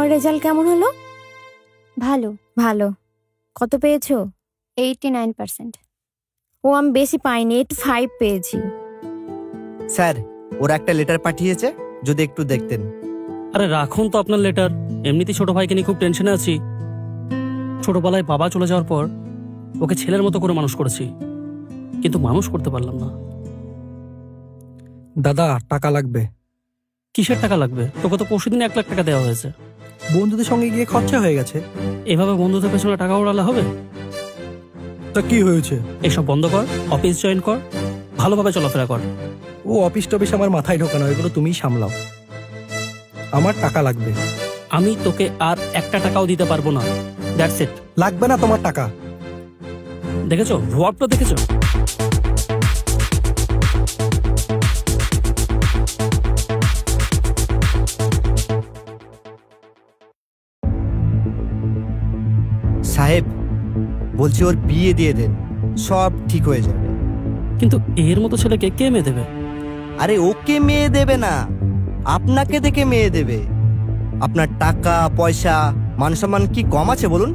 তোমার রেজাল্ট কেমন হলো? ভালো। ভালো। কত পেয়েছো? 89%। ও আমি বেশি পাইনি, 85 পেয়েছি। স্যার, ওরা একটা লেটার পাঠিয়েছে, যদি একটু দেখতেন। আরে রাখুন তো আপনার লেটার, এমনিতেই ছোট ভাইকে নিয়ে খুব টেনশনে আছি। ছোটবেলায় বাবা চলে যাওয়ার পর ওকে ছেলের মতো করে মানুষ করেছি, কিন্তু মানুষ করতে পারলাম না। দাদা, টাকা লাগবে। কিসের টাকা লাগবে? তোকে তো পরশুদিন 1 লাখ টাকা দেওয়া হয়েছে। বন্ধুদের সঙ্গে গিয়ে খরচা হয়ে গেছে। এভাবে বন্ধুদের পেছনে টাকা ওড়ালে হবে? তা কি হয়েছে? এসব বন্ধ কর, অফিস জয়েন কর, ভালোভাবে চলাফেরা কর। ও অফিস টফিস আমার মাথায় ঢোকানো, এগুলো তুমিই সামলাও। আমার টাকা লাগবে। আমি তোকে আর 1 টাকাও দিতে পারবো না। That's it. লাগবে না তোমার টাকা। দেখেছো ভুয়াটা? দেখেছো? সাহেব বলছি ওর বিয়ে দিয়ে দেন, সব ঠিক হয়ে যাবে। কিন্তু এর মতো ছেলেকে কে মেয়ে দেবে? আরে ওকে মেয়ে দেবে না, আপনাকে দেখে মেয়ে দেবে। আপনার টাকা পয়সা মান সম্মান কি কম আছে বলুন?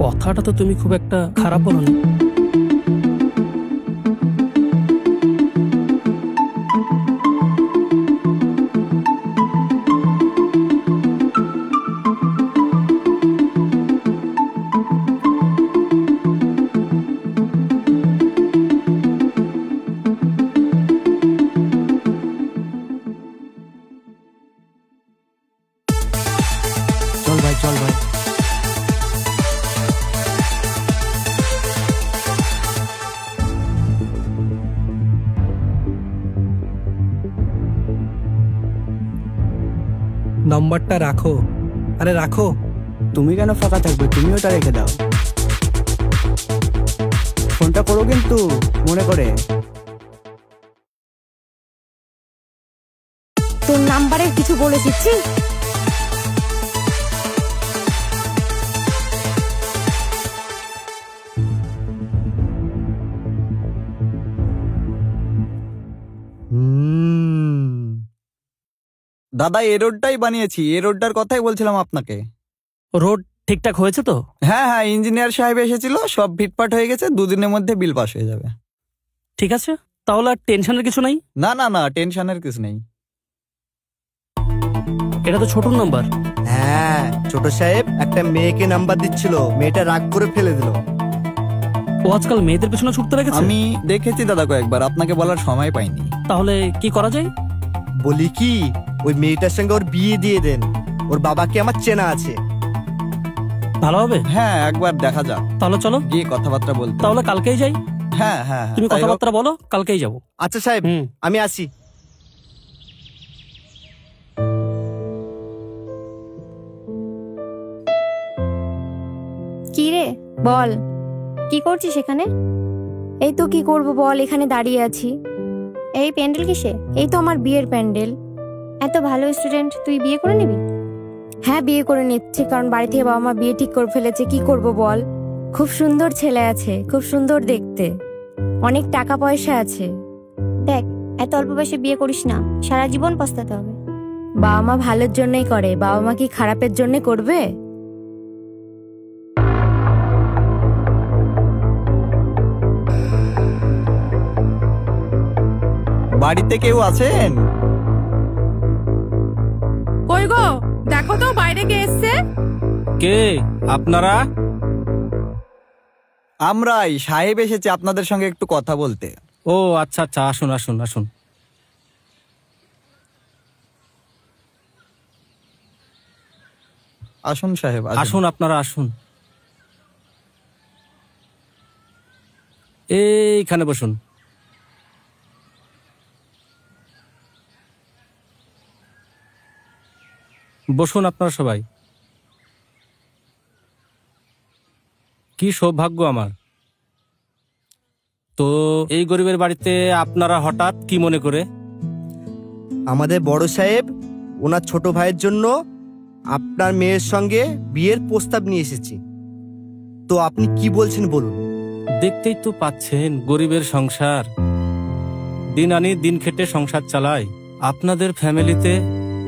কথাটা তো তুমি খুব একটা খারাপ বলো না। চল ভাই, চল ভাই। নাম্বারটা রাখো। আরে রাখো। তুমি কেন ফাঁকা থাকবে? তুমি ওটা রেখে দাও। ফোনটা করো কিন্তু মনে করে। তোর নাম্বারে কিছু বলে দিচ্ছি। দাদা, এই রোডটাই বানিয়েছি, এই রোডটার কথাই বলছিলাম আপনাকে। রোড ঠিকঠাক হয়েছে তো? হ্যাঁ হ্যাঁ, ইঞ্জিনিয়ার সাহেব এসেছিল, সব ফিটফাট হয়ে গেছে, 2 দিনের মধ্যে বিল পাস হয়ে যাবে। ঠিক আছে, তাহলে আর টেনশনের কিছু নাই। না না না, টেনশনের কিছু নেই। এটা তো ছোট নাম্বার। হ্যাঁ, ছোট সাহেব একটা মেয়েকে নাম্বার দিচ্ছিল, মেয়েটা রাগ করে ফেলে দিল। ও আজকাল মেয়েদের পেছনে ছুটতে লেগেছে। আমি দেখেছি দাদা কয়েকবার, আপনাকে বলার সময় পাইনি। তাহলে কি করা যায়? বলি কি, ওই মেয়েটার সঙ্গে ওর বিয়ে দিয়ে দেন, ওর বাবাকে আমার চেনা আছে। ভালো হবে। হ্যাঁ, একবার দেখা যাক। তাহলে চলো গিয়ে কথাবার্তা বলতে। তাহলে কালকেই যাই। হ্যাঁ হ্যাঁ, তুমি কথাবার্তা বলো, কালকেই যাবো। আচ্ছা সাহেব, আমি আসি। কি রে, বল কি করছিস এখানে? এই তো কি করব বল, এখানে দাঁড়িয়ে আছি। এই প্যান্ডেল কিসে? এই তো আমার বিয়ের প্যান্ডেল। এত ভালো স্টুডেন্ট, তুই বিয়ে করে নিবি? হ্যাঁ, বিয়ে করে নিচ্ছি, কারণ বাড়ি থেকে বাবা মা বিয়ে ঠিক করে ফেলেছে। কি করব বল, খুব সুন্দর ছেলে আছে, খুব সুন্দর দেখতে, অনেক টাকা পয়সা আছে। দেখ, এত অল্প বয়সে বিয়ে করিস না, সারা জীবন পস্তাতে হবে। বাবা মা ভালোর জন্যই করে, বাবা মা কি খারাপের জন্য করবে? বাড়িতে কেউ আছেন? কই গো, দেখো তো বাইরে কে এসছে। কে আপনারা? আমরাই, সাহেব এসেছে আপনাদের সঙ্গে একটু কথা বলতে। ও আচ্ছা আচ্ছা, আসুন আসুন আসুন। আসুন সাহেব, আসুন, আপনারা আসুন। এইখানে বসুন। বসুন আপনারা সবাই। কি সৌভাগ্য আমার। তো এই গরিবের বাড়িতে আপনারা হঠাৎ কি মনে করে? আমাদের বড় সাহেব ওনার ছোট ভাইয়ের জন্য আপনার মেয়ের সঙ্গে বিয়ের প্রস্তাব নিয়ে এসেছি, তো আপনি কি বলছেন বলুন। দেখতেই তো পাচ্ছেন গরিবের সংসার, দিন আনি দিন খেটে সংসার চালায়। আপনাদের ফ্যামিলিতে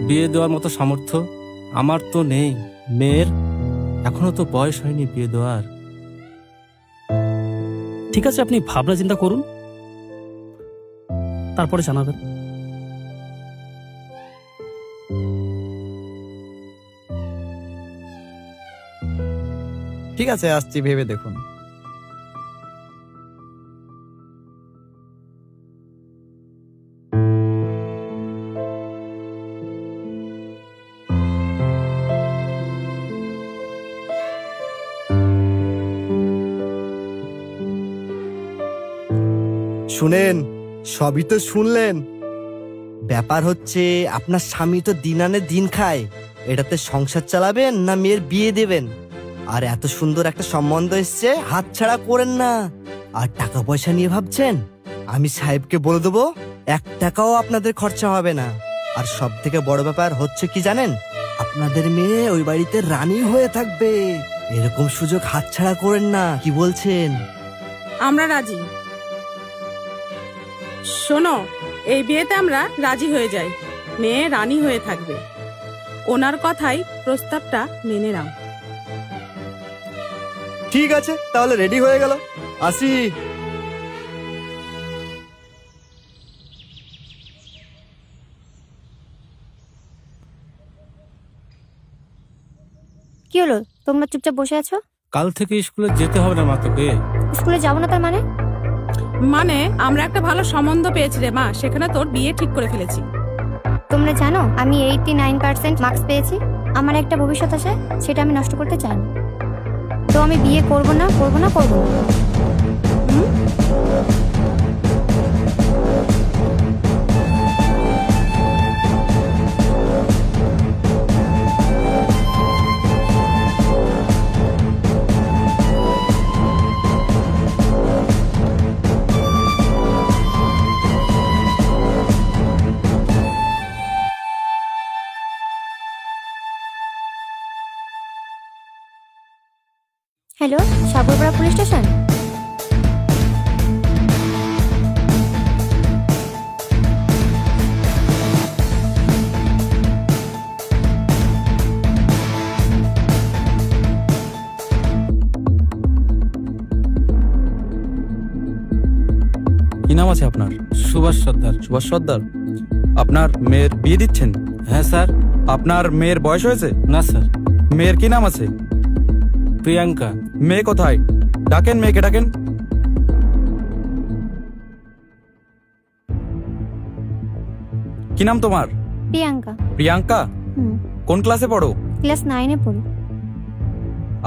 বিয়ে দেওয়ার মতো সামর্থ্য আমার তো নেই, মেয়ের এখনো তো বয়স হয়নি বিয়ে দেওয়ার। ঠিক আছে, আপনি ভাবনা চিন্তা করুন, তারপরে জানাবেন। ঠিক আছে, আসছি, ভেবে দেখুন। শুনেন, সবই তো শুনলেন। ব্যাপার হচ্ছে আপনার স্বামী তো দিন আনে দিন খায়, এটাতে সংসার চালাবেন না মেয়ের বিয়ে দেবেন? আর এত সুন্দর একটা সম্বন্ধ এসছে, হাতছাড়া করেন না। আর টাকা পয়সা নিয়ে ভাবছেন? আমি সাহেবকে বলে দেবো, 1 টাকাও আপনাদের খরচা হবে না। আর সব থেকে বড় ব্যাপার হচ্ছে কি জানেন, আপনাদের মেয়ে ওই বাড়িতে রানী হয়ে থাকবে। এরকম সুযোগ হাতছাড়া করেন না, কি বলছেন? আমরা রাজি। শোনো, এই বিয়েতে আমরা রাজি হয়ে যাই, মেয়ে রানী হয়ে থাকবে। ওনার কথাই প্রস্তাবটা মেনে নাও। ঠিক আছে, তাহলে রেডি হয়ে গেল, আসি। কি হলো, তোমরা চুপচাপ বসে আছো? কাল থেকে স্কুলে যেতে হবে না মা তোকে? স্কুলে যাবো না তার মানে? মানে আমরা একটা ভালো সম্বন্ধ পেয়েছি রে মা, সেখানে তোর বিয়ে ঠিক করে ফেলেছি। তোমরা জানো আমি 89% মার্কস পেয়েছি। আমার একটা ভবিষ্যৎ আছে, সেটা আমি নষ্ট করতে চাই না। তো আমি বিয়ে করব না, করব না, করব না। Hello, Sagarpara police station. কি নাম আছে আপনার? সুভাষ সর্দার। সুভাষ সর্দার, আপনার মেয়ের বিয়ে দিচ্ছেন? হ্যাঁ স্যার। আপনার মেয়ের বয়স হয়েছে? না স্যার। মেয়ের কি নাম আছে? প্রিয়াঙ্কা। মেয়ে কোথায়? ডাকেন, মেয়েকে ডাকেন। কি নাম তোমার? প্রিয়াঙ্কা। প্রিয়াঙ্কা, কোন ক্লাসে পড়ো? ক্লাস 9-এ পড়ি।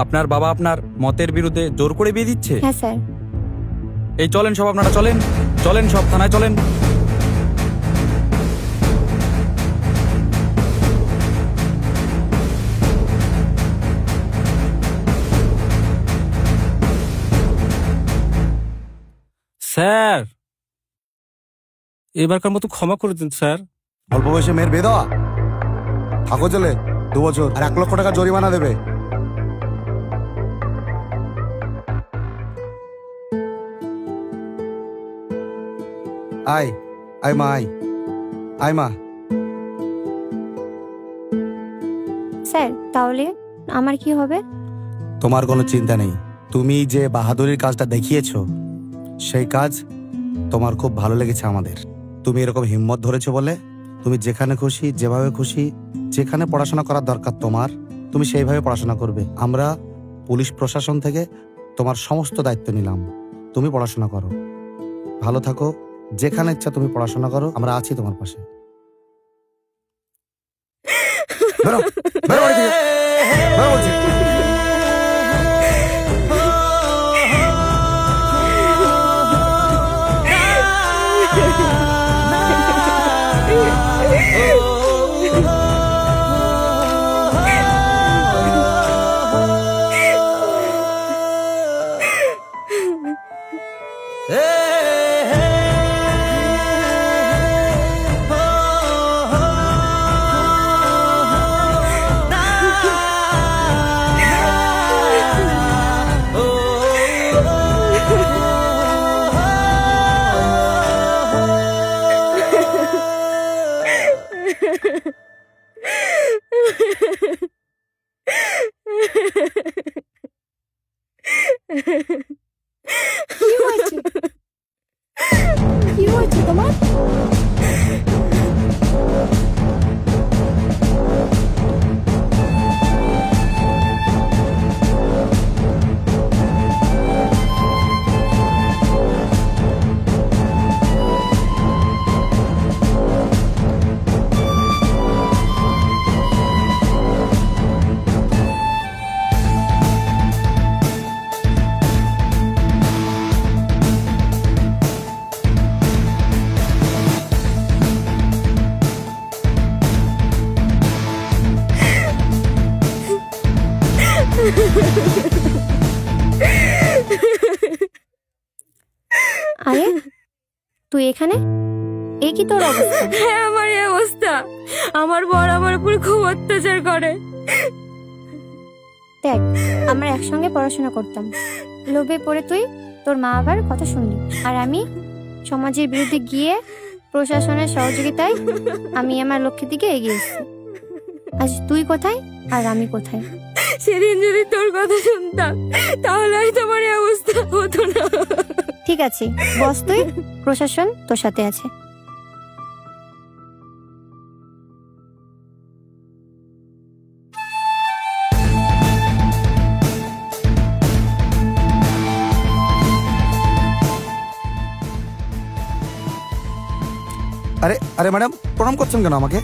আপনার বাবা আপনার মতের বিরুদ্ধে জোর করে বিয়ে দিচ্ছে? হ্যাঁ স্যার। এই চলেন সব, আপনারা চলেন, চলেন সব থানায় চলেন। স্যার, এবারকার মতো ক্ষমা করে দিন স্যার। অল্প বয়সে মেয়ের বিয়ে দেওয়া? থাকো জেলে 2 বছর আর 1 লক্ষ টাকা জরিমানা দেবে। আয় আয় মা, আয় আয় মা। স্যার, তাহলে আমার কি হবে? তোমার কোনো চিন্তা নেই। তুমি যে বাহাদুরির কাজটা দেখিয়েছো, সেই কাজ তোমার খুব ভালো লেগেছে আমাদের। তুমি এরকম হিম্মত ধরেছো বলে তুমি যেখানে খুশি, যেভাবে খুশি, যেখানে পড়াশোনা করার দরকার তোমার, তুমি সেইভাবে পড়াশোনা করবে। আমরা পুলিশ প্রশাসন থেকে তোমার সমস্ত দায়িত্ব নিলাম। তুমি পড়াশোনা করো, ভালো থাকো, যেখানে ইচ্ছা তুমি পড়াশোনা করো, আমরা আছি তোমার পাশে। বেরো, বেরো বাড়ি থেকে, বেরো বলছি। Ha ha ha. কি হয়েছে? কি হয়েছে তোমার? আরে তুই এখানে? এই কি তোর অবস্থা? হ্যাঁ, আমার এই অবস্থা। আমার বর আমার উপর খুব অত্যাচার করে। দেখ, আমরা একসঙ্গে পড়াশোনা করতাম, লোভে পড়ে তুই তোর মা বাবার কথা শুনলি, আর আমি সমাজের বিরুদ্ধে গিয়ে প্রশাসনের সহযোগিতায় আমি আমার লক্ষ্যের দিকে এগিয়ে এসেছি। আজ তুই কোথায় আর আমি কোথায়? সেদিন যদি তোর কথা শুনতাম তাহলে হয়তো আমার এই অবস্থা হতো না। ঠিক আছে বস, তুই, প্রশাসন তোর সাথে আছে। আরে আরে ম্যাডাম, প্রণাম করছেন কেন আমাকে?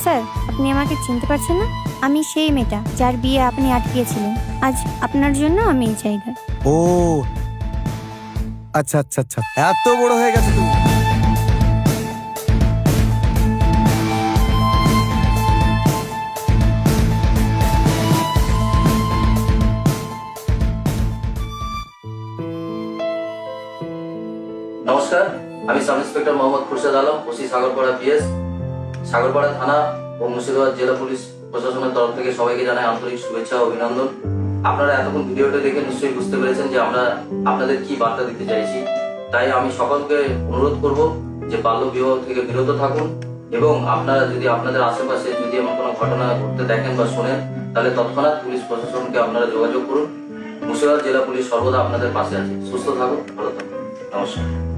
স্যার, আপনি আমাকে চিনতে পারছেন না? আমি সেই মেয়েটা যার বিয়ে আপনি আটকিয়েছিলেন। আজ আপনার জন্য আমি এই জায়গায়। ও আচ্ছা আচ্ছা আচ্ছা, এত বড় হয়ে গেছে তুমি। নমস্কার, আমি sub inspector Mohammad Khurshed Alam, OC Sagarpara PS. Sagarpara থানা ও মুর্শিদাবাদ জেলা পুলিশ প্রশাসনের তরফ থেকে সবাইকে জানাই আন্তরিক শুভেচ্ছা ও অভিনন্দন। আপনারা এতক্ষণ ভিডিওটা দেখে নিশ্চয়ই বুঝতে পেরেছেন যে আমরা আপনাদের কি বার্তা দিতে চাইছি। তাই আমি সকলকে অনুরোধ করব যে বাল্য বিবাহ থেকে বিরত থাকুন, এবং আপনারা যদি আপনাদের আশেপাশে যদি এমন কোনো ঘটনা ঘটতে দেখেন বা শোনেন, তাহলে তৎক্ষণাৎ পুলিশ প্রশাসনকে আপনারা যোগাযোগ করুন। মুর্শিদাবাদ জেলা পুলিশ সর্বদা আপনাদের পাশে আছে। সুস্থ থাকুন, ভালো থাকুন, নমস্কার।